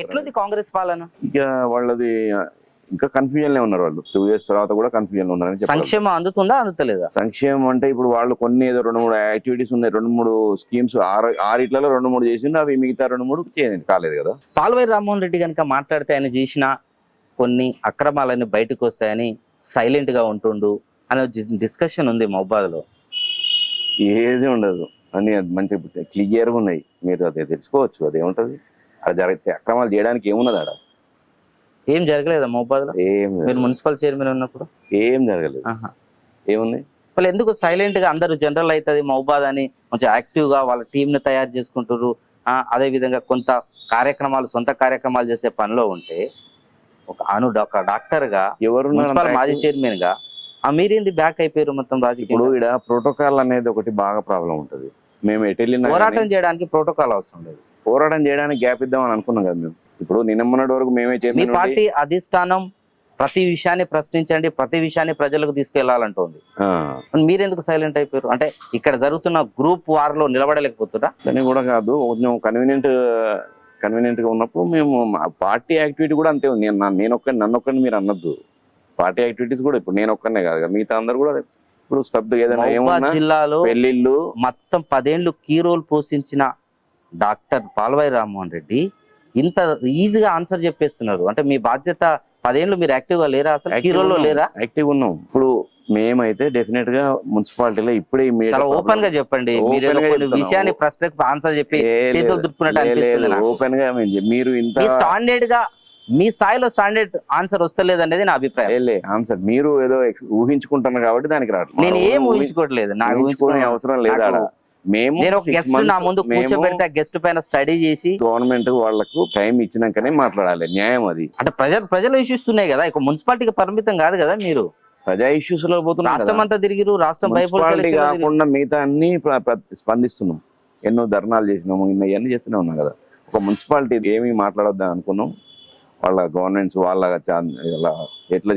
ఎట్లుంది కాంగ్రెస్ పాలన? ఇక వాళ్ళది ఇంకా కన్ఫ్యూజన్ లో ఉన్నారు. వాళ్ళు 2 years తర్వాత కూడా కన్ఫ్యూజన్ లో ఉన్నారని చెప్పారు. సంక్షేమం అందుతుందా అందుతలేదా? సంక్షేమం అంటే ఇప్పుడు వాళ్ళు కొన్ని ఏదో 2-3 యాక్టివిటీస్ ఉన్నాయి, 2-3 స్కీమ్స్, ఆరిట్లలో 2-3 చేసిండు, అవి మిగతా 2-3 కాలేదు కదా. పాల్వాయి రామ్మోహన్ రెడ్డి కనుక మాట్లాడితే ఆయన చేసిన కొన్ని అక్రమాలన్నీ బయటకు వస్తాయని సైలెంట్ గా ఉంటుండు అనే డిస్కషన్ ఉంది మహబాద్ లో. ఏది ఉండదు అని అది మంచిగా క్లియర్గా ఉన్నాయి, మీరు అదే తెలుసుకోవచ్చు. అదేముంటది, అది జరిగే అక్రమాలు చేయడానికి ఏమున్నది ఆడ? ఏం జరగలేదా మహబాద్ లో? ఏం మీరు మున్సిపల్ చైర్మన్ ఉన్నప్పుడు ఏం జరగలేదు. ఏముంది? వాళ్ళు ఎందుకు సైలెంట్ గా అందరూ జనరల్ అవుతుంది మహబాద్ అని కొంచెం యాక్టివ్ గా వాళ్ళ టీం ని తయారు చేసుకుంటారు. అదే విధంగా కొంత కార్యక్రమాలు, సొంత కార్యక్రమాలు చేసే పనిలో ఉంటే ఒక డాక్టర్ గా, ఎవరు మున్సిపల్ మాజీ చైర్మన్ గా మీరేంది బ్యాక్ అయిపోయారు మొత్తం రాజకీయం? ఇప్పుడు ఇక్కడ ప్రోటోకాల్ అనేది ఒకటి బాగా ప్రాబ్లం ఉంటది. మేము ఎటు వెళ్ళినా పోరాటం చేయడానికి ప్రోటోకాల్ అవసరం లేదు. పోరాటం చేయడానికి గ్యాప్ ఇద్దామని అనుకున్నాం కదా మేము. ఇప్పుడు నిన్నమ్మన్నటి వరకు మేమే మీ చైర్మన్. పార్టీ అధిష్టానం ప్రతి విషయాన్ని ప్రశ్నించండి, ప్రతి విషయాన్ని ప్రజలకు తీసుకెళ్లాలంటోంది. మీరెందుకు సైలెంట్ అయిపోయారు? అంటే ఇక్కడ జరుగుతున్న గ్రూప్ వార్ లో నిలబడలేకపోతున్నా? దాన్ని కూడా కాదు, కొంచెం కన్వీనియంట్ గా ఉన్నప్పుడు మేము పార్టీ యాక్టివిటీ కూడా అంతే ఉంది. నన్ను ఒక్కడిని మీరు అన్నద్దు. పార్టీ యాక్టివిటీస్ కూడా ఇప్పుడు నేను ఒక్కనే కాదు కదా, మిగతా అందరు కూడా ఇప్పుడు మహబూబాద్ జిల్లాలో పెళ్లిళ్ళు మొత్తం 10 ఏళ్ళు కీ రోల్ పోషించిన డాక్టర్ పాల్వాయి రామ్మోహన్ రెడ్డి ఇంత ఈజీగా ఆన్సర్ చెప్పేస్తున్నారు. అంటే మీ బాధ్యత 10 ఏళ్ళు మీరు యాక్టివ్ గా లేరా? అసలు కీ రోల్ లో లేరా? యాక్టివ్ ఉన్నాం. ఇప్పుడు మేమైతే డెఫినెట్ గా మున్సిపాలిటీలో ఇప్పుడే చాలా ఓపెన్ గా చెప్పండి. మీరు కొన్ని విషయాన్ని ప్రశ్నకు ఆన్సర్ చెప్పి చేతులు దుప్పుకున్నట్టు అనిపిస్తుంది. ఓపెన్ గా మీరు ఇంత స్టాండర్డ్ గా మీ స్థాయిలో స్టాండర్డ్ ఆన్సర్ వస్తలేదు అనేది నా అభిప్రాయం. ఆన్సర్ మీరు ఏదో ఊహించుకుంటున్నారు కాబట్టి దానికి రావట్లేదు. నేను ఏం ఊహించుకోవట్లేదు, నాకు ఊహించుకునే అవసరం లేదా. నేను ఒక గెస్ట్ నా ముందు కూర్చోబెడితే ఆ గెస్ట్ పైన స్టడీ చేసి గవర్నమెంట్ వాళ్ళకు టైం ఇచ్చినాకనే మాట్లాడాలి, న్యాయం అది. అంటే ప్రజల ఇష్యూస్ ఉన్నాయి కదా, ఇక మున్సిపాలిటీకి పరిమితం కాదు కదా. మీరు ప్రజా ఇష్యూస్ లో పోతున్నారు, రాష్ట్రం అంతా తిరిగిరు, రాష్ట్రం కాకుండా మిగతా అన్ని స్పందిస్తున్నాం. ఎన్నో ధర్నాలు చేసినాము, ఇవన్నీ చేస్తూనే ఉన్నాం కదా. ఒక మున్సిపాలిటీ ఏమీ మాట్లాడొద్దని అనుకున్నాం. వాళ్ళ గవర్నమెంట్స్ వాళ్ళ ఎట్లా